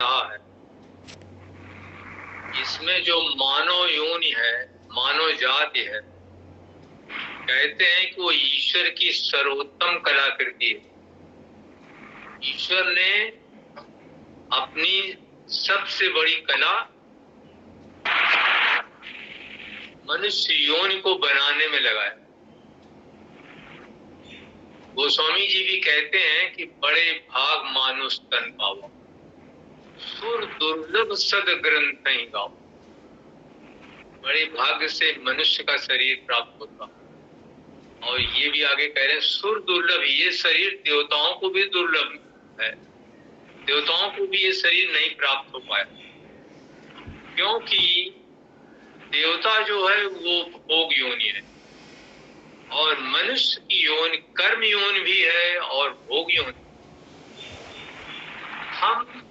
रहा है, इसमें जो मानव योनि है, मानव जाति है, कहते हैं कि वो ईश्वर की सर्वोत्तम कलाकृति है। ईश्वर ने अपनी सबसे बड़ी कला मनुष्य योनि को बनाने में लगाया। गोस्वामी जी भी कहते हैं कि बड़े भाग मानुष तन पावा, सुर दुर्लभ सद ग्रंथ ही गाओ। बड़े भाग्य से मनुष्य का शरीर प्राप्त होता। और ये भी आगे कह रहे हैं सुर दुर्लभ, ये शरीर देवताओं को भी दुर्लभ है, देवताओं को भी ये शरीर नहीं प्राप्त हो पाया, क्योंकि देवता जो है वो भोग योनि है और मनुष्य की योनि कर्म योनि भी है और भोग योनि। हम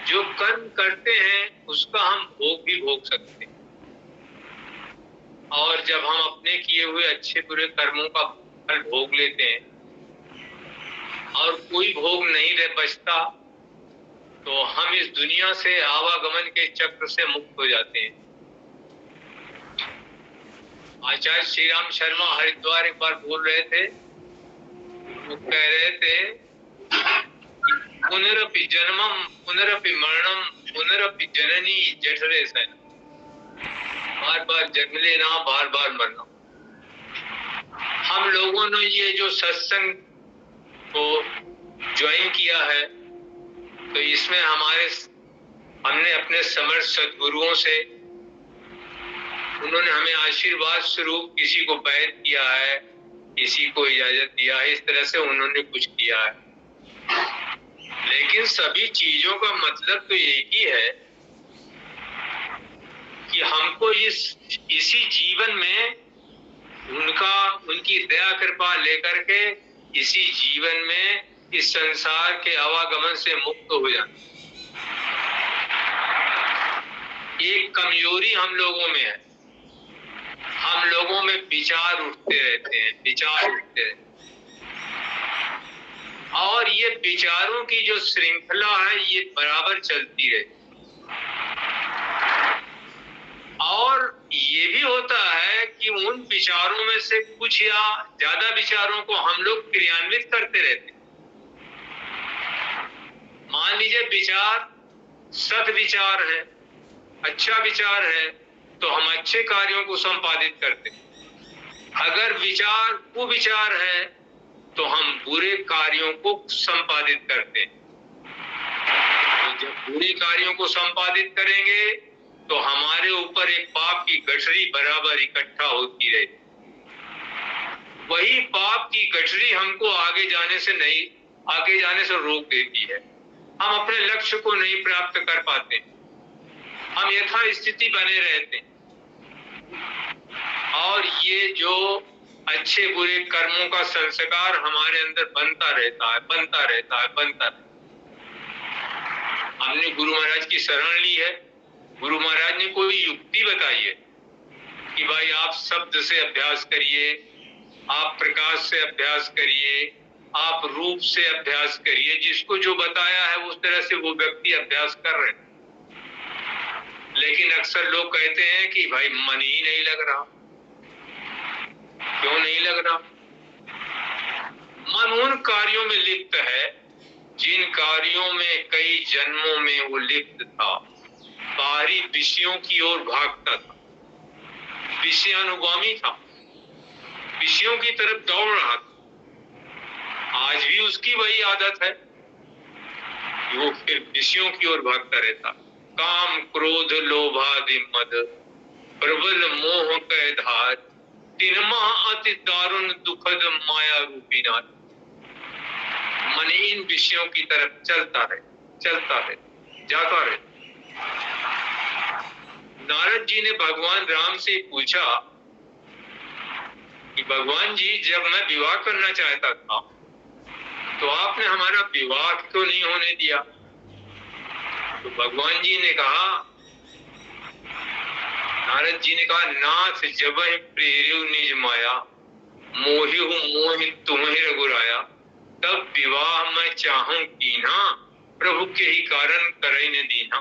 जो कर्म करते हैं उसका हम भोग भी भोग सकते हैं, और जब हम अपने किए हुए अच्छे बुरे कर्मों का फल भोग लेते हैं और कोई भोग नहीं रह बचता, तो हम इस दुनिया से आवागमन के चक्र से मुक्त हो जाते हैं। आचार्य श्री राम शर्मा हरिद्वार एक बार बोल रहे थे, वो कह रहे थे पुनरपि जन्मम पुनरपि मरणम पुनरपि जननी जठरे सन, बार बार जन्म लेना, बार बार मरना। हम लोगों ने ये जो सत्संग को ज्वाइन किया है, तो इसमें हमने अपने समर्थ सद्गुरुओं से, उन्होंने हमें आशीर्वाद स्वरूप किसी को बैठ किया है, किसी को इजाजत दिया है, इस तरह से उन्होंने कुछ किया है। लेकिन सभी चीजों का मतलब तो एक ही है कि हमको इसी जीवन में उनकी दया कृपा लेकर के इसी जीवन में इस संसार के आवागमन से मुक्त हो जाना। एक कमजोरी हम लोगों में है, हम लोगों में विचार उठते रहते हैं, विचार उठते रहते हैं, और ये विचारों की जो श्रृंखला है ये बराबर चलती रहती। और ये भी होता है कि उन विचारों में से कुछ या ज्यादा विचारों को हम लोग क्रियान्वित करते रहते हैं। मान लीजिए विचार सद विचार है, अच्छा विचार है, तो हम अच्छे कार्यों को संपादित करते हैं। अगर विचार कुविचार है तो हम बुरे कार्यों को संपादित करते हैं। तो जब बुरे कार्यों को संपादित करेंगे तो हमारे ऊपर एक पाप की गठरी बराबर इकट्ठा होती रहती। वही पाप की गठरी हमको आगे जाने से रोक देती है। हम अपने लक्ष्य को नहीं प्राप्त कर पाते, हम यथा स्थिति बने रहते हैं। और ये जो अच्छे बुरे कर्मों का संस्कार हमारे अंदर बनता रहता है। हमने गुरु महाराज की शरण ली है, गुरु महाराज ने कोई युक्ति बताई है कि भाई आप शब्द से अभ्यास करिए, आप प्रकाश से अभ्यास करिए, आप रूप से अभ्यास करिए। जिसको जो बताया है उस तरह से वो व्यक्ति अभ्यास कर रहे हैं। लेकिन अक्सर लोग कहते हैं कि भाई मन ही नहीं लग रहा। क्यों नहीं लग रहा? मन उन कार्यों में लिप्त है जिन कार्यों में कई जन्मों में वो लिप्त था, बाहरी विषयों की ओर भागता था, विषयानुगामी था, विषयों की तरफ दौड़ रहा था। आज भी उसकी वही आदत है, वो फिर विषयों की ओर भागता रहता। काम क्रोध लोभादि मद प्रबल मोह के धार, तिनमा अति दारुण दुखद माया रूपी नाथ। मन इन विषयों की तरफ चलता रहे, जाता रहे। नारद जी ने भगवान राम से पूछा कि भगवान जी, जब मैं विवाह करना चाहता था तो आपने हमारा विवाह क्यों नहीं होने दिया? तो भगवान जी ने कहा, नारद जी ने कहा, नाथ जब प्रेरियो निज माया, मोहि तुम्हें रघुराया, तब विवाह मैं चाहूं कीन्हा, प्रभु के ही कारण करई ने दीना।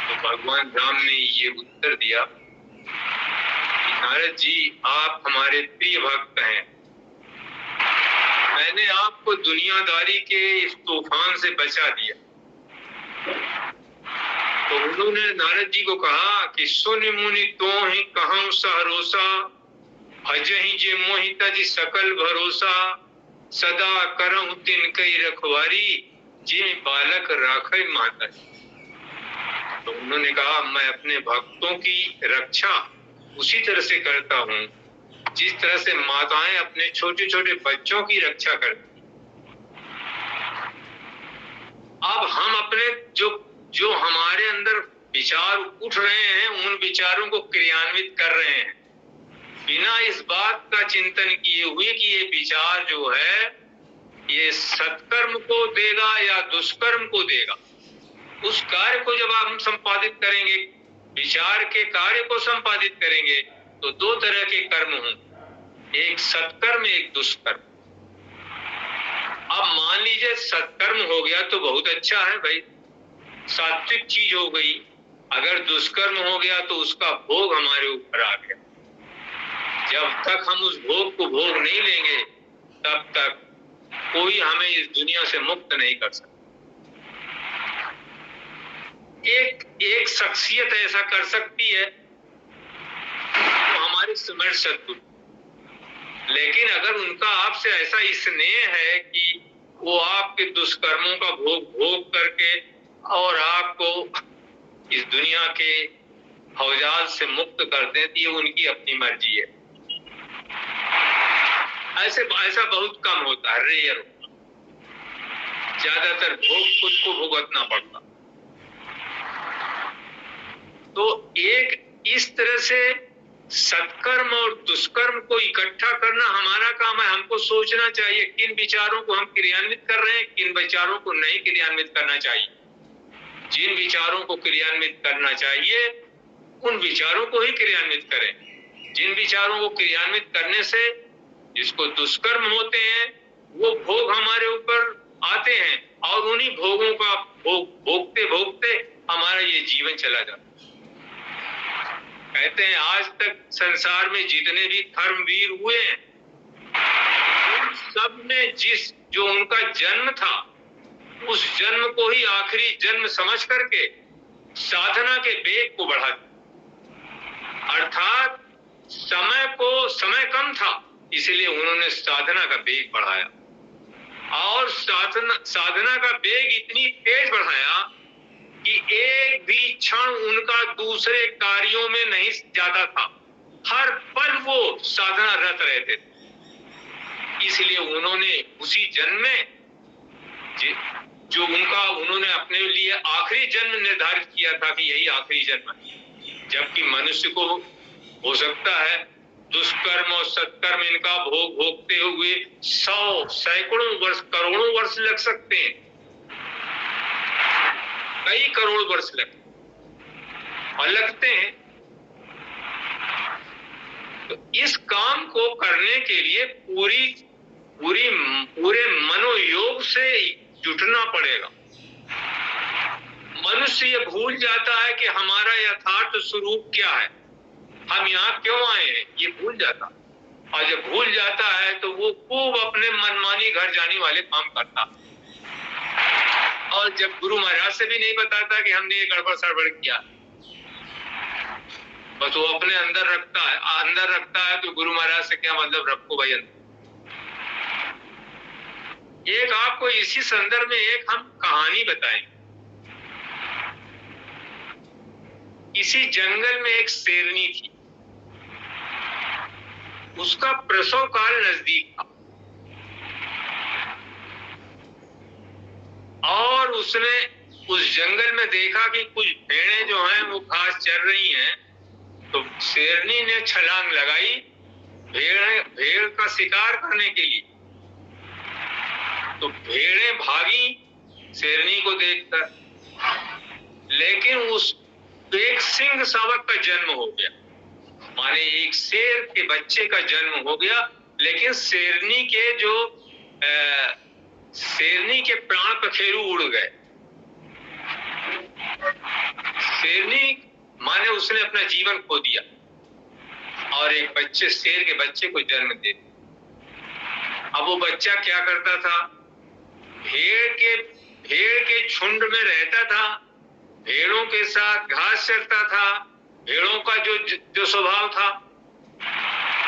तो भगवान राम ने ये उत्तर दिया कि नारद जी, आप हमारे प्रिय भक्त हैं, मैंने आपको दुनियादारी के इस तूफान से बचा दिया। तो उन्होंने नारद जी को कहा कि सुनि मुनि तो ही कहूं सहरोसा, अजहि जे मोहि तज सकल भरोसा, सदा करहु तिनकई रखवारी, जे बालक राखै माता। तो उन्होंने कहा, मैं अपने भक्तों की रक्षा उसी तरह से करता हूँ जिस तरह से माताएं अपने छोटे छोटे बच्चों की रक्षा करती। अब हम अपने जो हमारे अंदर विचार उठ रहे हैं, उन विचारों को क्रियान्वित कर रहे हैं बिना इस बात का चिंतन किए हुए कि ये विचार जो है ये सत्कर्म को देगा या दुष्कर्म को देगा। उस कार्य को जब हम संपादित करेंगे, विचार के कार्य को संपादित करेंगे, तो दो तरह के कर्म हों, एक सत्कर्म एक दुष्कर्म। अब मान लीजिए सत्कर्म हो गया तो बहुत अच्छा है भाई, सात्विक चीज हो गई। अगर दुष्कर्म हो गया तो उसका भोग हमारे ऊपर आ गया। जब तक हम उस भोग को भोग नहीं लेंगे तब तक कोई हमें इस दुनिया से मुक्त नहीं कर सकता। एक शख्सियत ऐसा कर सकती है तो हमारे समर्थ सद्गुरु, लेकिन अगर उनका आपसे ऐसा स्नेह है कि वो आपके दुष्कर्मों का भोग करके और आपको इस दुनिया के हौजाल से मुक्त कर दें, तो ये उनकी अपनी मर्जी है। ऐसा बहुत कम होता है, रेयर होता। ज्यादातर भोग खुद को भुगतना पड़ता। तो एक इस तरह से सत्कर्म और दुष्कर्म को इकट्ठा करना हमारा काम है। हमको सोचना चाहिए किन विचारों को हम क्रियान्वित कर रहे हैं, किन विचारों को नहीं क्रियान्वित करना चाहिए। जिन विचारों को क्रियान्वित करना चाहिए उन विचारों को ही क्रियान्वित करें। जिन विचारों को क्रियान्वित करने से जिसको दुष्कर्म होते हैं वो भोग हमारे ऊपर आते हैं और उन्हीं भोगों का भोगते भोगते हमारा ये जीवन चला जाता है। कहते हैं आज तक संसार में जितने भी धर्मवीर हुए हैं उन सब ने जो उनका जन्म था उस जन्म को ही आखिरी जन्म समझ करके साधना के वेग को बढ़ा दिया। अर्थात समय कम था, इसलिए उन्होंने साधना का वेग बढ़ाया और साधना का वेग इतनी तेज बढ़ाया कि एक भी क्षण उनका दूसरे कार्यों में नहीं जाता था। हर पल वो साधना रत रहते थे। इसलिए उन्होंने उसी जन्म में जो उन्होंने अपने लिए आखिरी जन्म निर्धारित किया था कि यही आखिरी जन्म है। जबकि मनुष्य को हो सकता है दुष्कर्म और सत्कर्म इनका भोग भोगते हुए 100 सैकड़ों वर्ष करोड़ों वर्ष लग सकते हैं, कई करोड़ वर्ष लगते हैं। तो इस काम को करने के लिए पूरे मनोयोग से जुटना पड़ेगा। मनुष्य ये भूल जाता है कि हमारा यथार्थ स्वरूप क्या है, हम यहाँ क्यों आए हैं, ये भूल जाता। और जब भूल जाता है तो वो खूब अपने मनमानी घर जाने वाले काम करता। और जब गुरु महाराज से भी नहीं बताता कि हमने ये गड़बड़ सड़बड़ किया, बस वो अपने अंदर रखता है तो गुरु महाराज से क्या मतलब, रखो भाई अंदर। एक आपको इसी संदर्भ में एक हम कहानी बताएंगे। किसी जंगल में एक शेरनी थी, उसका प्रसव काल नजदीक था और उसने उस जंगल में देखा कि कुछ भेड़ें जो हैं वो घास चर रही हैं। तो शेरनी ने छलांग लगाई भेड़ का शिकार करने के लिए। तो भेड़ें भागी शेरनी को देखकर, लेकिन उस एक सिंह शावक का जन्म हो गया, माने एक शेर के बच्चे का जन्म हो गया। लेकिन शेरनी के जो शेरनी के प्राण पखेरु उड़ गए। शेरनी माने उसने अपना जीवन खो दिया और एक बच्चे, शेर के बच्चे को जन्म दे दिया। अब वो बच्चा क्या करता था? भेड़ के झुंड में रहता था, भेड़ों के साथ घास चरता था। भेड़ों का जो स्वभाव था,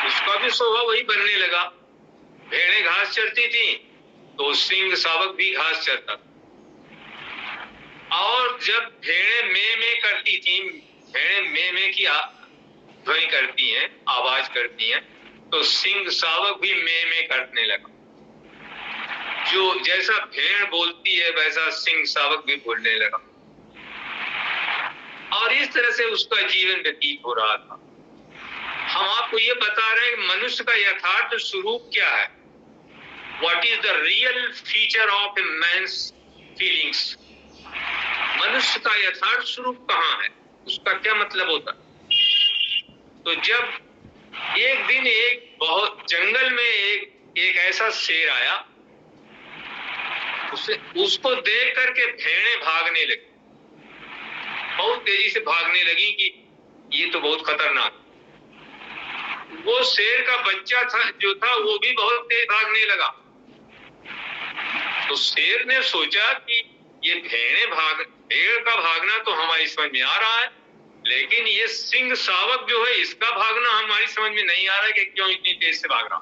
उसका भी स्वभाव वही बनने लगा। भेड़ें घास चरती थी तो सिंह शावक भी घास चरता था। और जब भेड़ें में करती थी, भेड़ें में की ध्वनि करती हैं, आवाज करती हैं, तो सिंह शावक भी में करने लगा। जो जैसा भेड़ बोलती है वैसा सिंह शावक भी बोलने लगा और इस तरह से उसका जीवन व्यतीत हो रहा था। हम आपको ये बता रहे हैं कि मनुष्य का यथार्थ स्वरूप क्या है। What is the real feature of a man's feelings? मनुष्य का यथार्थ स्वरूप कहाँ है, उसका क्या मतलब होता है? तो जब एक दिन एक बहुत जंगल में एक ऐसा शेर आया, उसको देख करके भेड़ें भागने लगी, बहुत तेजी से भागने लगी कि ये तो बहुत खतरनाक। वो शेर का बच्चा था जो था, वो भी बहुत तेज भागने लगा। तो शेर ने सोचा कि ये भेड़ का भागना तो हमारी समझ में आ रहा है, लेकिन ये सिंह शावक जो है इसका भागना हमारी समझ में नहीं आ रहा है कि क्यों इतनी तेज से भाग रहा।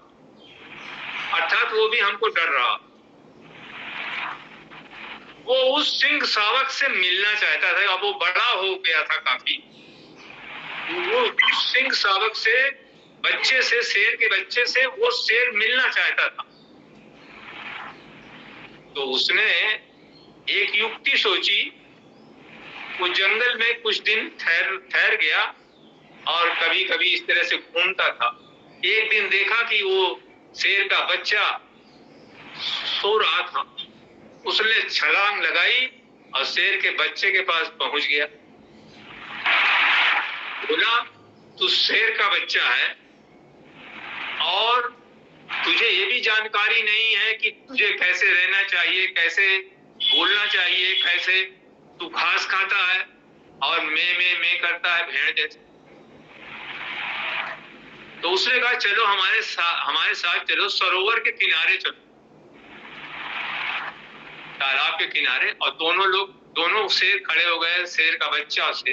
अर्थात वो भी हमको डर रहा। वो उस सिंह शावक से मिलना चाहता था। अब वो बड़ा हो गया था काफी। वो उस सिंह शावक से, बच्चे से, शेर के बच्चे से वो शेर मिलना चाहता था। तो उसने एक युक्ति सोची। वो जंगल में कुछ दिन ठहर गया और कभी कभी इस तरह से घूमता था। एक दिन देखा कि वो शेर का बच्चा सो रहा था। उसने छलांग लगाई और शेर के बच्चे के पास पहुंच गया। बोला, तू शेर का बच्चा है और तुझे ये भी जानकारी नहीं है कि तुझे कैसे रहना चाहिए, कैसे बोलना चाहिए, कैसे तू घास खाता है और में करता है भेड़ जैसे। तो उसने कहा, चलो हमारे साथ चलो, सरोवर के किनारे चलो, तालाब के किनारे। और दोनों शेर खड़े हो गए, शेर का बच्चा से,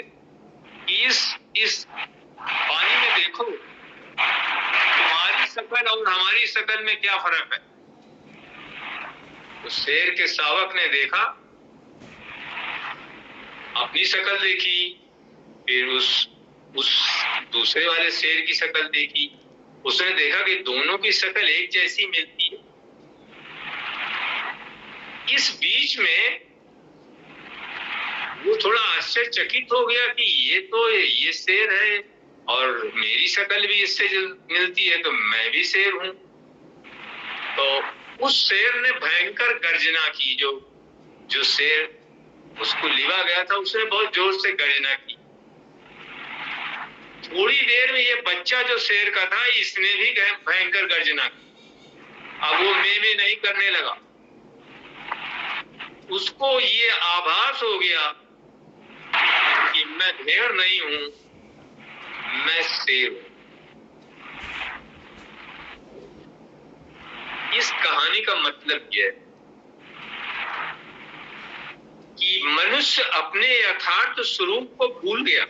इस पानी में देखो तुम्हारी शकल और हमारी शकल में क्या फर्क है। तो शेर के शावक ने देखा, अपनी शकल देखी, फिर उस दूसरे वाले शेर की शकल देखी। उसने देखा कि दोनों की शकल एक जैसी मिलती है। इस बीच में वो थोड़ा आश्चर्यचकित हो गया कि ये शेर है और मेरी शक्ल भी इससे मिलती है, तो मैं भी शेर हूं। तो उस शेर ने भयंकर गर्जना की। जो शेर उसको लिवा गया था, उसने बहुत जोर से गर्जना की। थोड़ी देर में ये बच्चा जो शेर का था, इसने भी भयंकर गर्जना की। अब वो में नहीं करने लगा। उसको ये आभास हो गया कि मैं भेड़ नहीं हूं, मैं शेर हूं। इस कहानी का मतलब यह है कि मनुष्य अपने यथार्थ स्वरूप को भूल गया।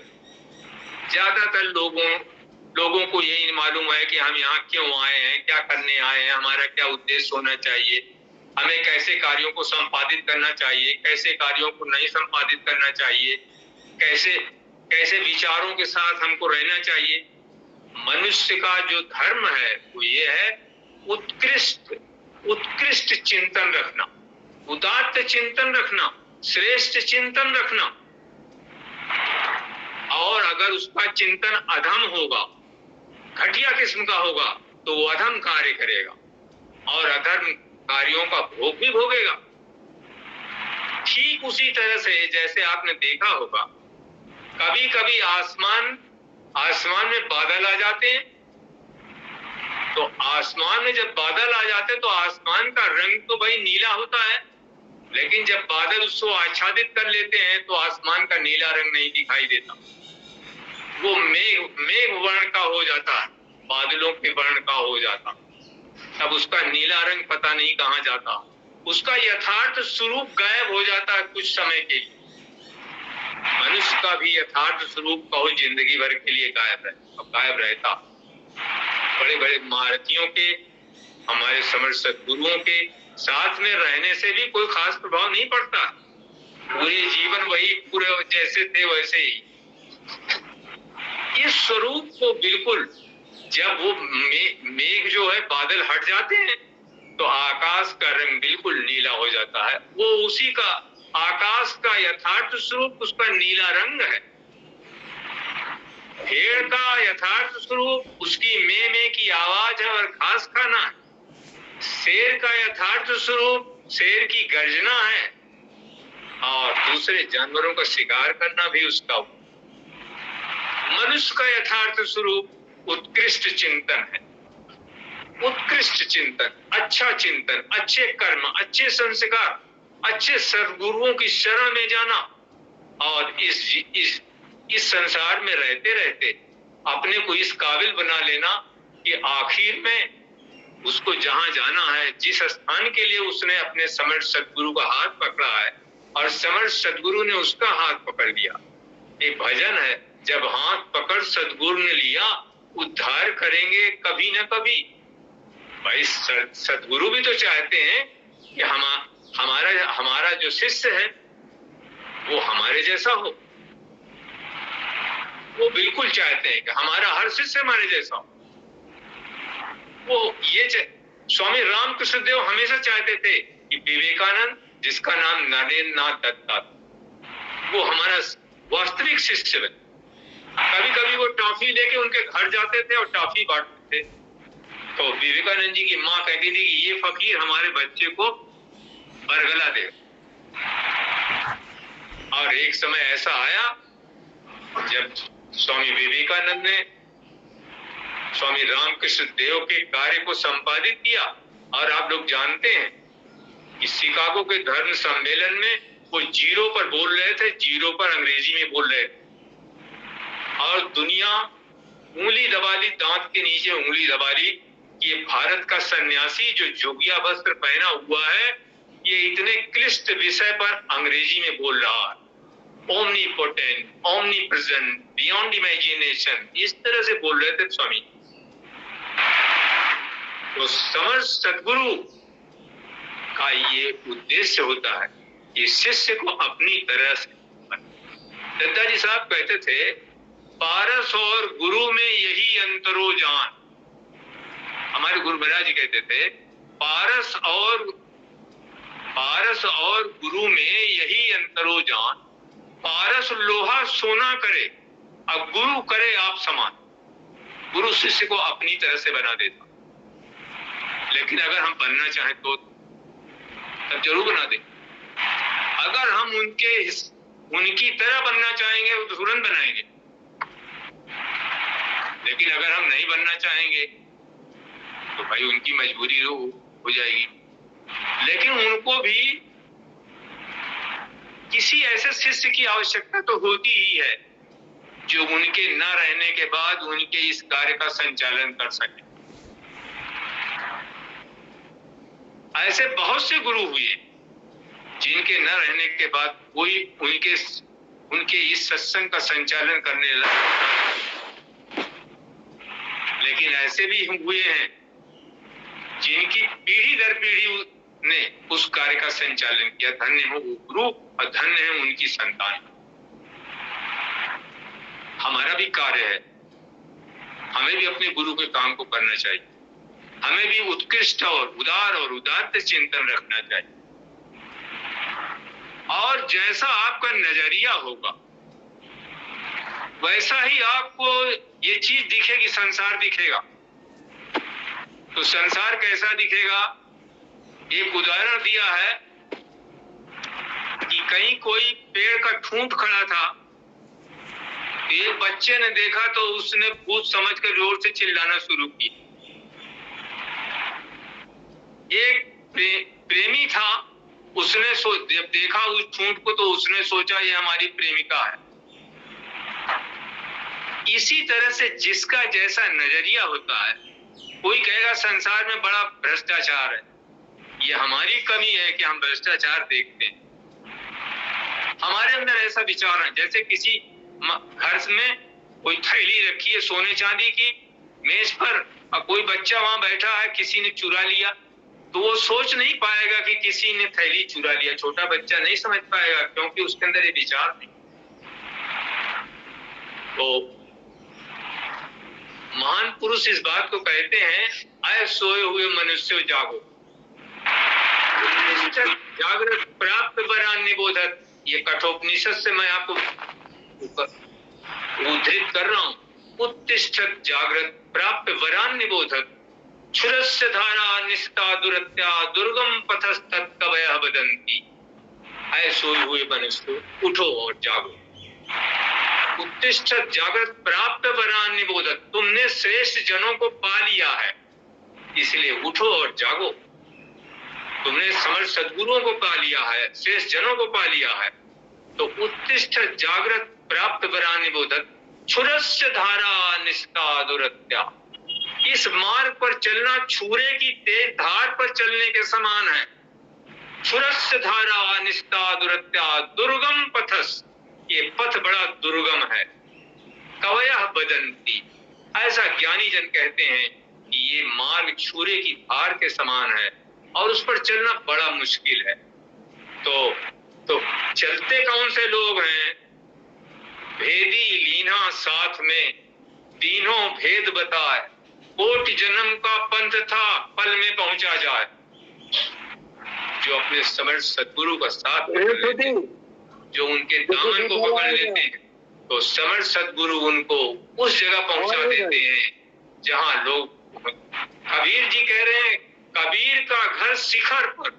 ज्यादातर लोगों को यही मालूम है कि हम यहाँ क्यों आए हैं, क्या करने आए हैं, हमारा क्या उद्देश्य होना चाहिए, हमें कैसे कार्यों को संपादित करना चाहिए, कैसे कार्यों को नहीं संपादित करना चाहिए, कैसे विचारों के साथ हमको रहना चाहिए। मनुष्य का जो धर्म है वो ये है, उत्कृष्ट चिंतन रखना, उदात्त चिंतन रखना, श्रेष्ठ चिंतन रखना। और अगर उसका चिंतन अधम होगा, घटिया किस्म का होगा, तो वो अधम कार्य करेगा और अधर्म कार्यों का भोग भी भोगेगा। ठीक उसी तरह से जैसे आपने देखा होगा, कभी कभी आसमान में बादल आ जाते हैं तो आसमान में जब बादल आ जाते तो आसमान का रंग तो भाई नीला होता है, लेकिन जब बादल उसको आच्छादित कर लेते हैं तो आसमान का नीला रंग नहीं दिखाई देता, वो मेघ वर्ण का हो जाता है, बादलों के वर्ण का हो जाता। तब उसका नीला रंग पता नहीं कहाँ जाता, उसका यथार्थ स्वरूप गायब हो जाता है कुछ समय के लिए। मनुष्य का भी यथार्थ स्वरूप कहो जिंदगी भर के लिए गायब रहता। बड़े बड़े महारथियों के, हमारे समर्थ सद्गुरुओं के साथ में रहने से भी कोई खास प्रभाव नहीं पड़ता, पूरे जीवन वही पूरे जैसे थे वैसे ही। इस स्वरूप को बिल्कुल जब वो मेघ जो है बादल हट जाते हैं तो आकाश का रंग बिल्कुल नीला हो जाता है। वो उसी का आकाश का यथार्थ स्वरूप उसका नीला रंग है। भेड़ का यथार्थ स्वरूप उसकी में की आवाज है और घास खाना है। शेर का यथार्थ स्वरूप शेर की गर्जना है और दूसरे जानवरों का शिकार करना भी उसका। मनुष्य का यथार्थ स्वरूप उत्कृष्ट चिंतन है, उत्कृष्ट चिंतन, अच्छा चिंतन, अच्छे कर्म, अच्छे संस्कार, अच्छे सद्गुरुओं की शरण में जाना और इस संसार में रहते रहते अपने को इस काबिल बना लेना कि आखिर में उसको जहां जाना है, जिस स्थान के लिए उसने अपने समर्थ सद्गुरु का हाथ पकड़ा है और समर्थ सद्गुरु ने उसका हाथ पकड़ लिया। एक भजन है, जब हाथ पकड़ सद्गुरु ने लिया उद्धार करेंगे कभी न कभी। भाई सद्गुरु भी तो चाहते हैं कि हमारा जो शिष्य है वो हमारे जैसा हो। वो बिल्कुल चाहते हैं कि हमारा हर शिष्य हमारे जैसा हो। वो ये स्वामी रामकृष्ण देव हमेशा चाहते थे कि विवेकानंद, जिसका नाम नरेंद्र नाथ दत्ता, वो हमारा वास्तविक शिष्य बने। कभी कभी वो टॉफी लेके उनके घर जाते थे और टॉफी बांटते थे। तो विवेकानंद जी की माँ कहती थी कि ये फकीर हमारे बच्चे को बरगला दे। और एक समय ऐसा आया जब स्वामी विवेकानंद ने स्वामी रामकृष्ण देव के कार्य को संपादित किया। और आप लोग जानते हैं कि शिकागो के धर्म सम्मेलन में वो जीरो पर बोल रहे थे, जीरो पर अंग्रेजी में बोल रहे थे और दुनिया उंगली दबा ली, दांत के नीचे उंगली दबा ली कि ये भारत का सन्यासी जो जोगिया वस्त्र पहना हुआ है, ये इतने क्लिष्ट विषय पर अंग्रेजी में बोल रहा है। ओमनीपोटेंट, ओमनीप्रेजेंट, बियॉन्ड इमेजिनेशन, इस तरह से बोल रहे थे स्वामी। तो समर्थ सद्गुरु का ये उद्देश्य होता है कि शिष्य को अपनी तरह से। दत्ता जी साहब कहते थे, पारस और गुरु में यही अंतरो जान। हमारे गुरु महाराज जी कहते थे, पारस और गुरु में यही अंतरो जान। पारस लोहा सोना करे, अब गुरु करे आप समान। गुरु शिष्य को अपनी तरह से बना देता, लेकिन अगर हम बनना चाहें तो तब जरूर बना दे। अगर हम उनकी तरह बनना चाहेंगे तो तुरंत बनाएंगे, लेकिन अगर हम नहीं बनना चाहेंगे तो भाई उनकी मजबूरी हो जाएगी। लेकिन उनको भी किसी ऐसे शिष्य की आवश्यकता तो होती ही है जो उनके न रहने के बाद उनके इस कार्य का संचालन कर सके। ऐसे बहुत से गुरु हुए जिनके न रहने के बाद कोई उनके इस सत्संग का संचालन करने लगा। लेकिन ऐसे भी हुए हैं जिनकी पीढ़ी दर पीढ़ी ने उस कार्य का संचालन किया। धन्य हो वो गुरु और धन्य है उनकी संतान। हमारा भी कार्य है, हमें भी अपने गुरु के काम को करना चाहिए। हमें भी उत्कृष्ट और उदात्त चिंतन रखना चाहिए। और जैसा आपका नजरिया होगा वैसा ही आपको ये चीज दिखेगी, संसार दिखेगा। तो संसार कैसा दिखेगा? एक उदाहरण दिया है कि कहीं कोई पेड़ का ठूंठ खड़ा था, एक बच्चे ने देखा तो उसने भूत समझकर जोर से चिल्लाना शुरू की। एक प्रेमी था, उसने जब देखा उस चूंट को तो उसने सोचा ये हमारी प्रेमिका है। इसी तरह से जिसका जैसा नजरिया होता है, कोई कहेगा संसार में बड़ा भ्रष्टाचार है, ये हमारी कमी है कि हम भ्रष्टाचार देखते हैं। हमारे अंदर ऐसा विचार है, जैसे किसी घर में कोई थैली रखी है सोने चांदी की मेज पर, और कोई बच्चा वहां बैठा है, किसी ने चुरा लिया, तो वो सोच नहीं पाएगा कि किसी ने थैली चुरा लिया। छोटा बच्चा नहीं समझ पाएगा, क्योंकि उसके अंदर ये विचार नहीं। तो महान पुरुष इस बात को कहते हैं, आए सोए हुए मनुष्य जागो, जागृत प्राप्त वरान निबोधत। ये कठोपनिषद से मैं आपको उद्धृत कर रहा हूं। उत्तिष्ठत जागृत प्राप्त वरान निबोधत, क्षुरस्य धारा निस्ता दुरत्या दुर्गम पथस्तत् कवयः वदन्ति। ऐ सोए हुए मनुष्य उठो और जागो। उत्तिष्ठत जागृत प्राप्त वरान निबोधत, तुमने श्रेष्ठ जनों को पा लिया है, इसलिए उठो और जागो। तुमने समर्थ सद्गुरुओं को पा लिया है, श्रेष्ठ जनों को पा लिया है, तो उत्तिष्ठत जागृत प्राप्त वरान निबोधत, क्षुरस्य धारा निस्ता दुरत्या। इस मार्ग पर चलना छुरे की तेज धार पर चलने के समान है। क्षुरस्य धारा निस्ता दुरत्या दुर्गम पथस, ये पथ बड़ा दुर्गम है। कवयः वदन्ति, ऐसा ज्ञानी जन कहते हैं कि ये मार्ग छुरे की धार के समान है और उस पर चलना बड़ा मुश्किल है। तो चलते कौन से लोग हैं? भेदी लीना साथ में, तीनों भेद बताए, कोटि जन्म का पंथ था पल में पहुंचा जाए। जो अपने समर्थ सद्गुरु का साथ लेते हैं, जो उनके दामन को पकड़ लेते हैं, तो समर्थ सद्गुरु उनको उस जगह पहुंचा देते हैं जहां लोग। कबीर जी कह रहे हैं, कबीर का घर शिखर पर,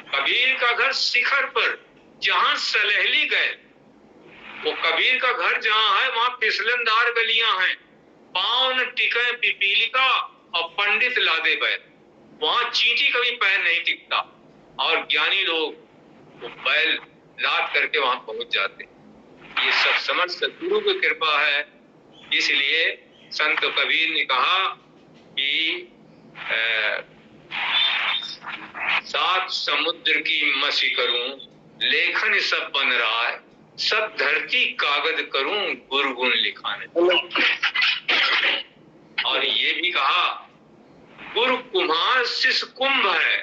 कबीर का घर शिखर पर जहां सलहली गए। वो कबीर का घर जहां है वहां फिसलनदार गलियां हैं, पांव न टिके पिपीलिका और पंडित लादे बैल, वहां चींटी कभी पैर नहीं टिकता। और ज्ञानी लोग वो बैल लाद करके वहां पहुंच जाते। ये सब समर्थ सद्गुरु की कृपा है। इसलिए संत कबीर ने कहा कि सात समुद्र की मसी करूं, लेखन सब बन रहा है, सब धरती कागज करूं, गुरु गुण लिखाने। और ये भी कहा, गुरु कुम्हार शिष्य कुंभ है,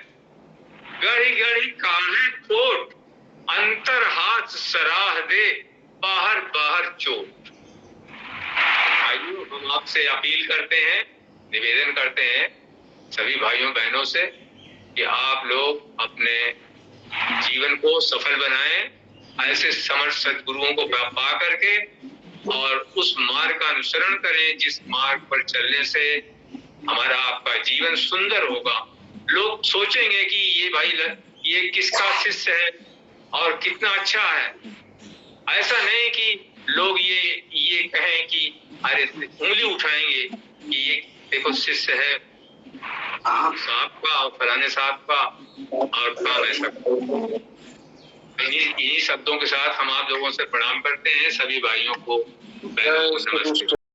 गढ़ी गढ़ी काहे कोट, अंतर हाथ सराह दे, बाहर बाहर चोट। भाइयों, हम आपसे अपील करते हैं, निवेदन करते हैं सभी भाइयों बहनों से कि आप लोग अपने जीवन को सफल बनाएं, ऐसे समर्थ सद्गुरुओं को पा करके, और उस मार्ग का अनुसरण करें जिस मार्ग पर चलने से हमारा आपका जीवन सुंदर होगा। लोग सोचेंगे कि ये भाई ये किसका शिष्य है और कितना अच्छा है। ऐसा नहीं कि लोग ये कहें कि अरे उंगली उठाएंगे कि ये देखो शिष्य है साहब का और फलाने साहब का, और काम ऐसा। इन्हीं शब्दों के साथ हम आप लोगों से प्रणाम करते हैं, सभी भाइयों को, बहनों को नमस्ते।